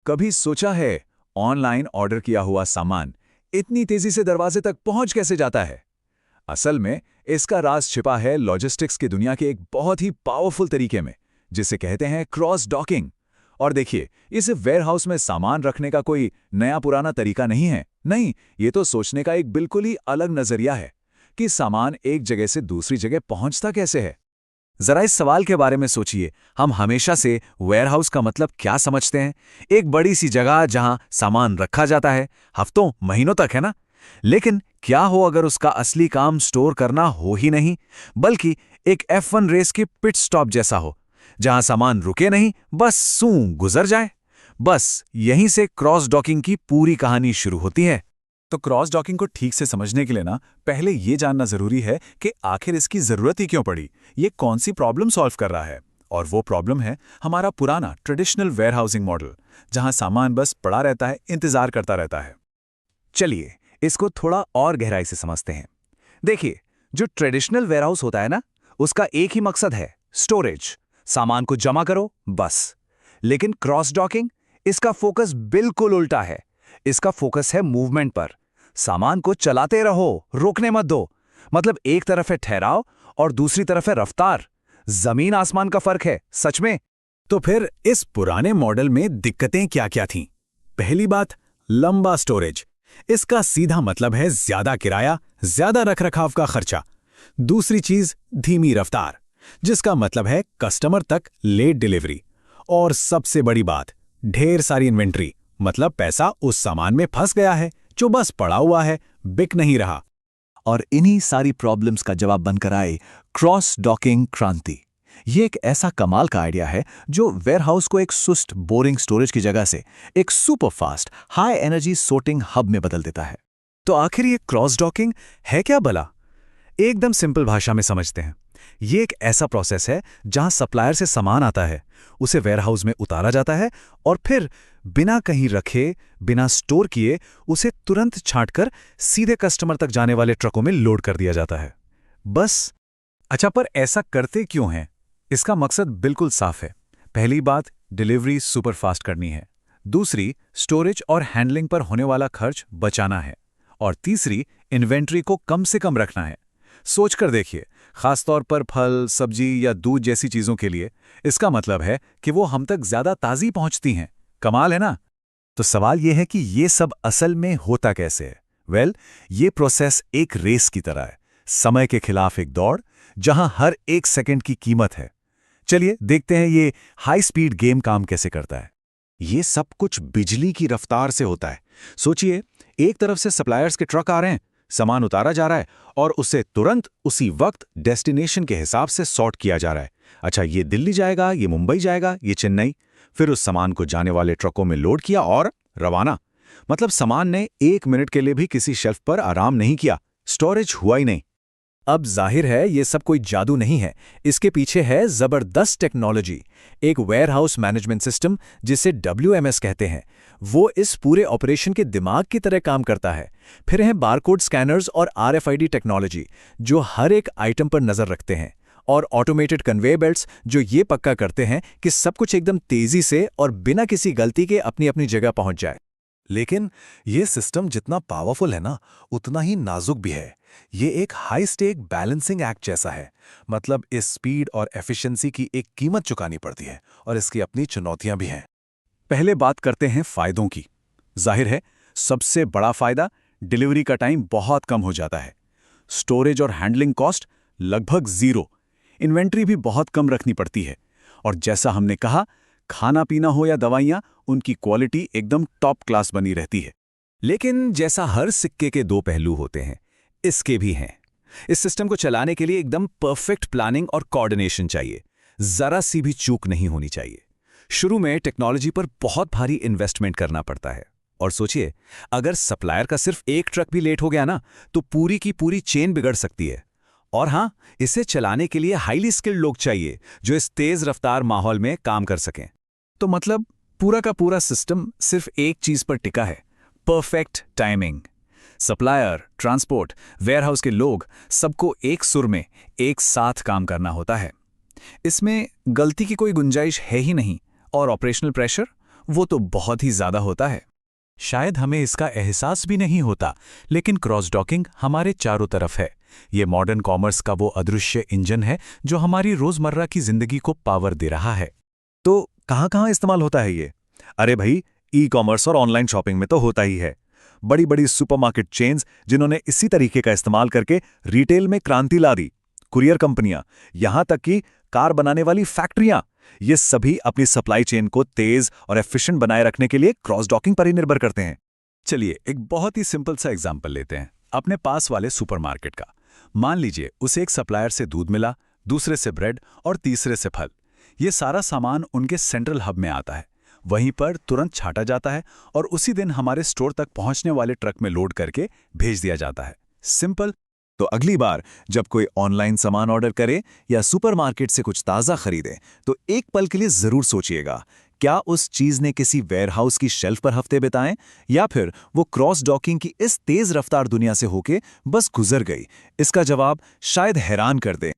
कभी सोचा है ऑनलाइन ऑर्डर किया हुआ सामान इतनी तेजी से दरवाजे तक पहुंच कैसे जाता है? असल में इसका राज छिपा है लॉजिस्टिक्स की दुनिया के एक बहुत ही पावरफुल तरीके में, जिसे कहते हैं क्रॉस डॉकिंग। और देखिए, ये सिर्फ वेयरहाउस में सामान रखने का कोई नया पुराना तरीका नहीं है। नहीं, ये तो सोचने का एक बिल्कुल ही अलग नजरिया है कि सामान एक जगह से दूसरी जगह पहुंचता कैसे है। जरा इस सवाल के बारे में सोचिए, हम हमेशा से वेयरहाउस का मतलब क्या समझते हैं? एक बड़ी सी जगह जहां सामान रखा जाता है, हफ्तों महीनों तक, है ना? लेकिन क्या हो अगर उसका असली काम स्टोर करना हो ही नहीं, बल्कि एक F1 रेस के पिट स्टॉप जैसा हो, जहां सामान रुके नहीं, बस सूं गुजर जाए। बस यहीं से क्रॉस डॉकिंग की पूरी कहानी शुरू होती है। तो क्रॉस डॉकिंग को ठीक से समझने के लिए ना, पहले ये जानना जरूरी है कि आखिर इसकी जरूरत ही क्यों पड़ी, ये कौन सी प्रॉब्लम सॉल्व कर रहा है। और वो प्रॉब्लम है हमारा पुराना ट्रेडिशनल वेयरहाउसिंग मॉडल, जहां सामान बस पड़ा रहता है, इंतजार करता रहता है। चलिए इसको थोड़ा और गहराई से समझते हैं। देखिए, जो ट्रेडिशनल वेयरहाउस होता है ना, उसका एक ही मकसद है, स्टोरेज। सामान को जमा करो, बस। लेकिन क्रॉस डॉकिंग, इसका फोकस बिल्कुल उल्टा है। इसका फोकस है मूवमेंट पर। सामान को चलाते रहो, रोकने मत दो। मतलब एक तरफ है ठहराव और दूसरी तरफ है रफ्तार। जमीन आसमान का फर्क है, सच में। तो फिर इस पुराने मॉडल में दिक्कतें क्या क्या थीं? पहली बात, लंबा स्टोरेज। इसका सीधा मतलब है ज्यादा किराया, ज्यादा रखरखाव का खर्चा। दूसरी चीज, धीमी रफ्तार, जिसका मतलब है कस्टमर तक लेट डिलीवरी। और सबसे बड़ी बात, ढेर सारी इन्वेंट्री, मतलब पैसा उस सामान में फंस गया है जो बस पड़ा हुआ है, बिक नहीं रहा। और इन्हीं सारी प्रॉब्लम्स का जवाब बनकर आए क्रॉस डॉकिंग क्रांति। ये एक ऐसा कमाल का आइडिया है जो वेयरहाउस को एक सुस्त बोरिंग स्टोरेज की जगह से एक super fast high energy sorting hub में बदल देता है। तो आखिर ये क्रॉस डॉकिंग है क्या भला? एकदम सिंपल भाषा में समझते हैं। ये एक ऐसा प्रोसेस है जहां सप्लायर से सामान आता है, उसे वेयरहाउस में उतारा जाता है और फिर बिना कहीं रखे, बिना स्टोर किए, उसे तुरंत छांटकर सीधे कस्टमर तक जाने वाले ट्रकों में लोड कर दिया जाता है, बस। अच्छा, पर ऐसा करते क्यों हैं? इसका मकसद बिल्कुल साफ है। पहली बात, डिलीवरी सुपरफास्ट करनी है। दूसरी, स्टोरेज और हैंडलिंग पर होने वाला खर्च बचाना है। और तीसरी, इन्वेंट्री को कम से कम रखना है। सोचकर देखिए, खासतौर पर फल, सब्जी या दूध जैसी चीजों के लिए इसका मतलब है कि वो हम तक ज्यादा ताजी पहुंचती हैं। कमाल है ना? तो सवाल यह है कि ये सब असल में होता कैसे है? वेल, ये प्रोसेस एक रेस की तरह है, समय के खिलाफ एक दौड़, जहां हर एक सेकंड की कीमत है। चलिए देखते हैं ये हाई स्पीड गेम काम कैसे करता है। ये सब कुछ बिजली की रफ्तार से होता है। सोचिए, एक तरफ से सप्लायर्स के ट्रक आ रहे हैं, सामान उतारा जा रहा है और उसे तुरंत उसी वक्त डेस्टिनेशन के हिसाब से सॉर्ट किया जा रहा है। अच्छा, ये दिल्ली जाएगा, ये मुंबई जाएगा, ये चेन्नई। फिर उस सामान को जाने वाले ट्रकों में लोड किया और रवाना। मतलब सामान ने 1 मिनट के लिए भी किसी शेल्फ पर आराम नहीं किया, स्टोरेज हुआ ही नहीं। अब जाहिर है ये सब कोई जादू नहीं है, इसके पीछे है जबरदस्त टेक्नोलॉजी। एक वेयरहाउस मैनेजमेंट सिस्टम, जिसे WMS कहते हैं, वो इस पूरे ऑपरेशन के दिमाग की तरह काम करता है। फिर हैं बारकोड स्कैनर्स और RFID टेक्नोलॉजी, जो हर एक आइटम पर नजर रखते हैं। और ऑटोमेटेड कन्वेयर बेल्ट्स, जो ये पक्का करते हैं कि सब कुछ एकदम तेजी से और बिना किसी गलती के अपनी अपनी जगह पहुंच जाए। लेकिन ये सिस्टम जितना पावरफुल है ना, उतना ही नाजुक भी है। ये एक हाई स्टेक बैलेंसिंग एक्ट जैसा है। मतलब इस स्पीड और एफिशिएंसी की एक कीमत चुकानी पड़ती है और इसकी अपनी चुनौतियां भी हैं। पहले बात करते हैं फायदों की। जाहिर है, सबसे बड़ा फायदा, डिलीवरी का टाइम बहुत कम हो जाता है। स्टोरेज और हैंडलिंग कॉस्ट लगभग जीरो। इन्वेंट्री भी बहुत कम रखनी पड़ती है। और जैसा हमने कहा, खाना पीना हो या दवाइयां, उनकी क्वालिटी एकदम टॉप क्लास बनी रहती है। लेकिन जैसा हर सिक्के के दो पहलू होते हैं, इसके भी हैं। इस सिस्टम को चलाने के लिए एकदम परफेक्ट प्लानिंग और कोऑर्डिनेशन चाहिए। जरा सी भी चूक नहीं होनी चाहिए। शुरू में टेक्नोलॉजी पर बहुत भारी इन्वेस्टमेंट करना पड़ता है। और सोचिए, अगर सप्लायर का सिर्फ एक ट्रक भी लेट हो गया ना, तो पूरी की पूरी चेन बिगड़ सकती है। और हाँ, इसे चलाने के लिए हाईली स्किल्ड लोग चाहिए, जो इस तेज रफ्तार माहौल में काम कर सकें। तो मतलब पूरा का पूरा सिस्टम सिर्फ एक चीज पर टिका है, perfect timing. Supplier, transport, warehouse के लोग, सबको एक सुर में एक साथ काम करना होता है। इसमें गलती की कोई गुंजाइश है ही नहीं। और ऑपरेशनल प्रेशर, वो तो बहुत ही ज़्यादा होता है। शायद हमें इसका एहसास भी नहीं होता, लेकिन क्रॉस डॉकिंग हमारे चारों तरफ है। ये मॉडर्न कॉमर्स का वो अदृश्य इंजन है जो हमारी रोजमर्रा की जिंदगी को पावर दे रहा है। तो कहाँ-कहाँ इस्तेमाल होता है ये? अरे भाई, ई-कॉमर्स और ऑनलाइन शॉपिंग में तो होता ही है। बड़ी-बड़ी सुपरमार्केट चेन्स जिन्होंने इसी तरीके का इस्तेमाल करके रिटेल में क्रांति ला दी, कुरियर कंपनियां, यहां तक कि कार बनाने वाली फैक्ट्रियां, ये सभी अपनी सप्लाई चेन को तेज और एफिशिएंट बनाए रखने के लिए क्रॉस डॉकिंग पर ही निर्भर करते हैं। चलिए एक बहुत ही सिंपल सा एग्जाम्पल लेते हैं, अपने पास वाले सुपरमार्केट का। मान लीजिए उसे एक सप्लायर से दूध मिला, दूसरे से ब्रेड और तीसरे से फल। ये सारा सामान उनके सेंट्रल हब में आता है, वहीं पर तुरंत छाटा जाता है और उसी दिन हमारे स्टोर तक पहुंचने वाले ट्रक में लोड करके भेज दिया जाता है। सिंपल। तो अगली बार जब कोई ऑनलाइन सामान ऑर्डर करे या सुपरमार्केट से कुछ ताज़ा खरीदे, तो एक पल के लिए ज़रूर सोचिएगा, क्या उस चीज़ ने किसी वेयरहाउस की शेल्फ पर हफ्ते बिताएं या फिर वो क्रॉस डॉकिंग की इस तेज़ रफ्तार दुनिया से होके बस गुजर गई? इसका जवाब शायद हैरान कर दे।